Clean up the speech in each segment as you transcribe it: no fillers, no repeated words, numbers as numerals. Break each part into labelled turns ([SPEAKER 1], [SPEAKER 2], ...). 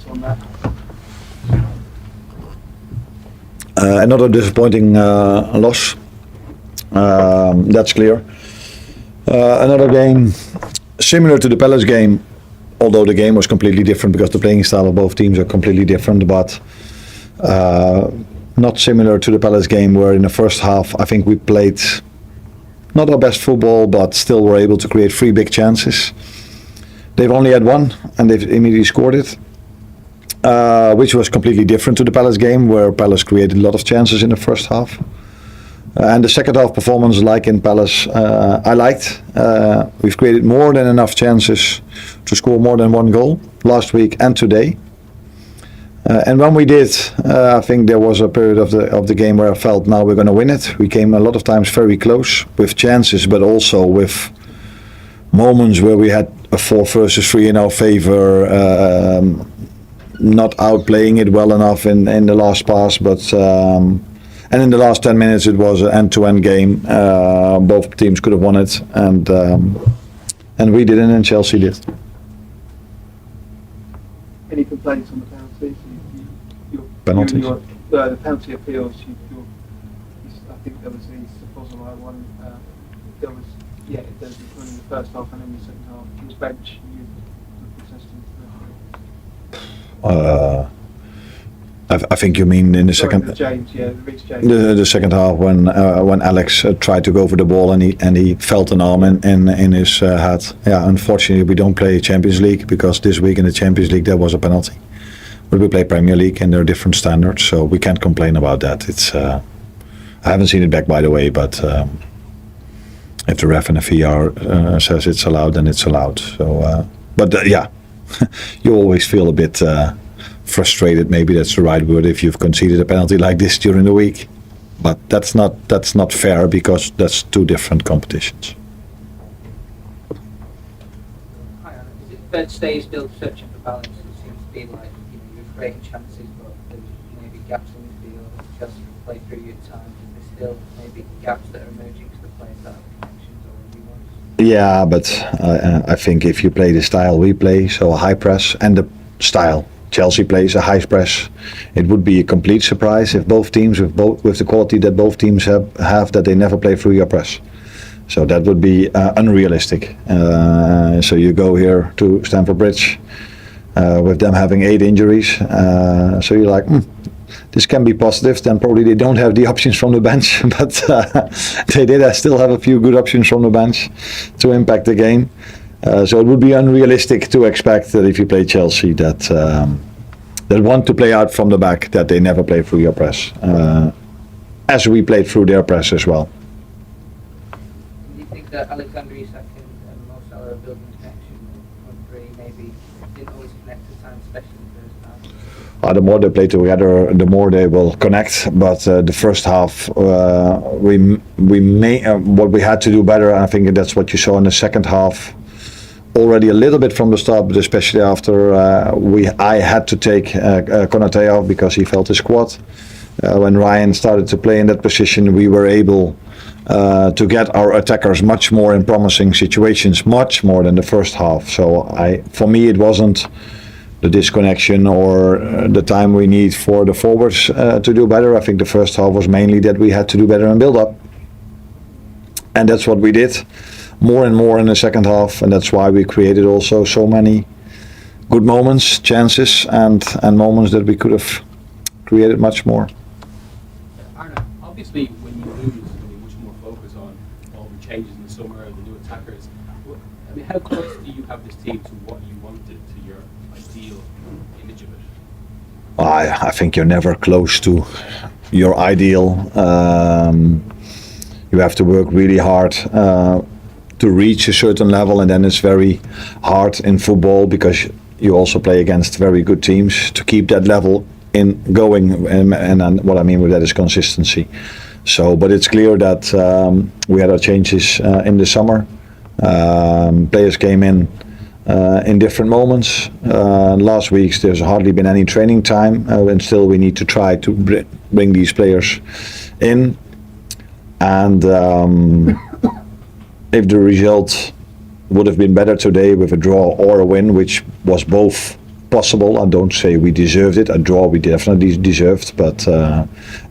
[SPEAKER 1] thoughts on that?
[SPEAKER 2] Another disappointing loss. That's clear. Another game similar to the Palace game, although the game was completely different because the playing style of both teams are completely different, but not similar to the Palace game, where in the first half I think we played not our best football, but still were able to create 3 big chances. They've only had one, and they've immediately scored it, which was completely different to the Palace game, where Palace created a lot of chances in the first half. And the second half performance, like in Palace, I liked. We've created more than enough chances to score more than 1 goal last week and today. And when we did, I think there was a period of the game where I felt now we're going to win it. We came a lot of times very close with chances, but also with moments where we had a 4 versus 3 in our favor, not outplaying it well enough in the last pass, but and in the last 10 minutes it was an end-to-end game. Both teams could have won it, and we didn't, and Chelsea did.
[SPEAKER 1] Any complaints on the penalties?
[SPEAKER 2] Penalties?
[SPEAKER 1] The penalty appeals. I think there was the Supposomo one. There was one in the first half and in the second half. He was benched. You were protesting.
[SPEAKER 2] I think you mean in the second. The second half when Alex tried to go for the ball and he felt an arm in his head. Yeah, unfortunately we don't play Champions League, because this week in the Champions League there was a penalty. But we play Premier League and there are different standards, so we can't complain about that. It's I haven't seen it back, by the way, but if the ref and the VR says it's allowed, then it's allowed. So, yeah, you always feel a bit frustrated. Maybe that's the right word if you've conceded a penalty like this during the week. But that's not fair, because that's 2 different competitions.
[SPEAKER 3] Hi, Anna. Is it fair to say you're still searching for balance? It seems to be like you're creating chances, but there's maybe gaps in the field. Chelsea can play through you at times. There's still maybe gaps that are emerging to the players that have connections or nuance.
[SPEAKER 2] Yeah, but I think if you play the style we play, so a high press, and the style Chelsea plays, a high press, it would be a complete surprise if both teams, with the quality that both teams have, that they never play through your press. So that would be unrealistic. So you go here to Stamford Bridge with them having 8 injuries. So you're like, this can be positive. Then probably they don't have the options from the bench, but they did still have a few good options from the bench to impact the game. So it would be unrealistic to expect that if you play Chelsea that want to play out from the back, that they never play through your press, as we played through their press as well.
[SPEAKER 3] Do you think that Alexander Isak and Mo Salah are building a connection? Three maybe didn't always connect at times, especially in the first half.
[SPEAKER 2] The more they play together, the more they will connect. But the first half, we what we had to do better. I think that's what you saw in the second half. Already a little bit from the start, but especially after I had to take Konate off because he felt his quad. When Ryan started to play in that position, we were able to get our attackers much more in promising situations, much more than the first half. So for me, it wasn't the disconnection or the time we need for the forwards to do better. I think the first half was mainly that we had to do better in build-up, and that's what we did. More and more in the second half, and that's why we created also so many good moments, chances, and moments that we could have created much more.
[SPEAKER 4] Arne, obviously when you lose, there'll be much more focus on all the changes in the summer, the new attackers. I mean, how close do you have this team to what you wanted, to your ideal image of it?
[SPEAKER 2] I think you're never close to your ideal. You have to work really hard to reach a certain level, and then it's very hard in football because you also play against very good teams to keep that level in going, and what I mean with that is consistency. So, but it's clear that we had our changes in the summer. Players came in different moments. Last week there's hardly been any training time, and still we need to try to bring these players in. And if the result would have been better today with a draw or a win, which was both possible. I don't say we deserved it. A draw we definitely deserved, but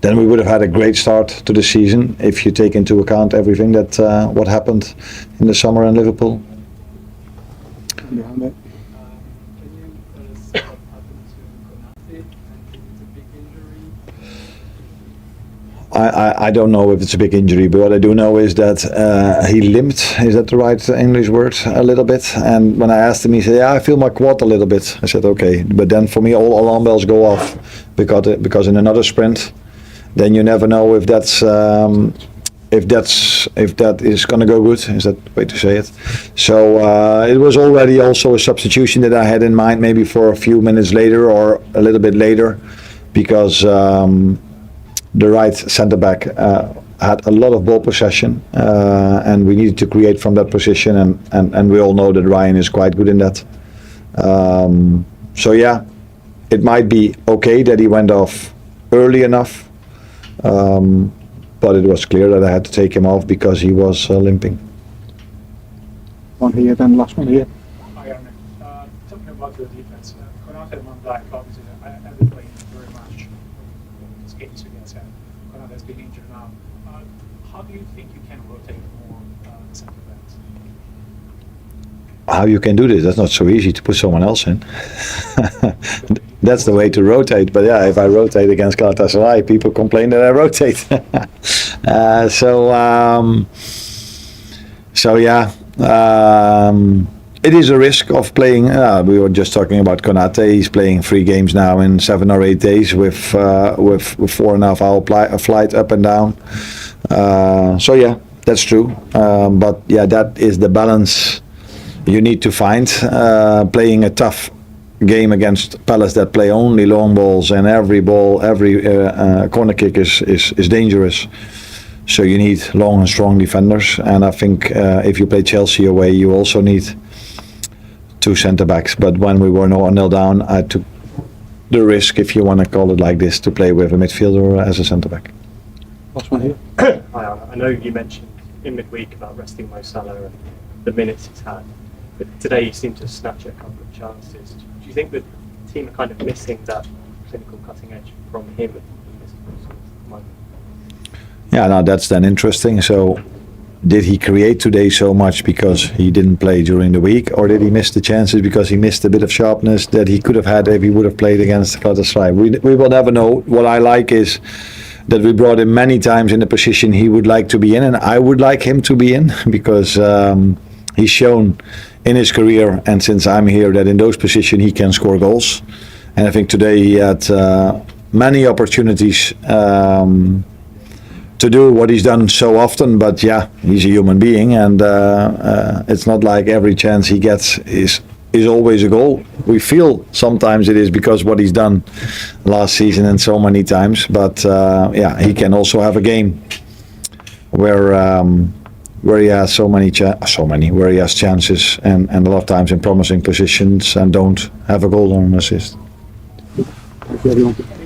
[SPEAKER 2] then we would have had a great start to the season if you take into account everything that what happened in the summer in Liverpool.
[SPEAKER 1] Behind it.
[SPEAKER 5] Can you tell us what happened to Konate, and if it's a big injury?
[SPEAKER 2] I don't know if it's a big injury, but what I do know is that he limped. Is that the right English word? A little bit. And when I asked him, he said, "Yeah, I feel my quad a little bit." I said, "Okay." But then for me, all alarm bells go off because in another sprint, then you never know if that is going to go good. Is that the way to say it? So it was already also a substitution that I had in mind, maybe for a few minutes later or a little bit later, because the right centre back had a lot of ball possession, and we needed to create from that position, and we all know that Ryan is quite good in that. So yeah, it might be okay that he went off early enough, but it was clear that I had to take him off because he was limping.
[SPEAKER 1] One here, then last one here.
[SPEAKER 6] Hi, Arne. Talking about your defense, Konate and Van Dijk obviously haven't played very much these games against him. Konate has been injured now. How do you think you can rotate more the centre backs?
[SPEAKER 2] How you can do this? That's not so easy to put someone else in. That's the way to rotate. But yeah, if I rotate against Galatasaray, people complain that I rotate. So yeah, it is a risk of playing. We were just talking about Konate. He's playing 3 games now in 7 or 8 days with 4.5 hour flight up and down. So yeah, that's true. But yeah, that is the balance you need to find. Playing a tough game against Palace that play only long balls, and every ball, every corner kick is dangerous. So you need long and strong defenders, and I think if you play Chelsea away, you also need 2 centre backs. But when we were 0-0 down, I took the risk, if you want to call it like this, to play with a midfielder as a centre back.
[SPEAKER 1] Last one here.
[SPEAKER 7] Hi, I know you mentioned in midweek about resting Mo Salah and the minutes he's had, but today you seem to snatch a couple of chances. Do you think the team are kind of missing that clinical cutting edge from him in this sort of moment?
[SPEAKER 2] Yeah, now that's then interesting. So, did he create today so much because he didn't play during the week, or did he miss the chances because he missed a bit of sharpness that he could have had if he would have played against Galatasaray? We will never know. What I like is that we brought him many times in the position he would like to be in, and I would like him to be in, because he's shown in his career and since I'm here that in those positions he can score goals. And I think today he had many opportunities to do what he's done so often, but yeah, he's a human being, and it's not like every chance he gets is always a goal. We feel sometimes it is because what he's done last season and so many times, but yeah, he can also have a game where he has where he has chances and a lot of times in promising positions and don't have a goal or an assist.
[SPEAKER 1] Thank you, everyone.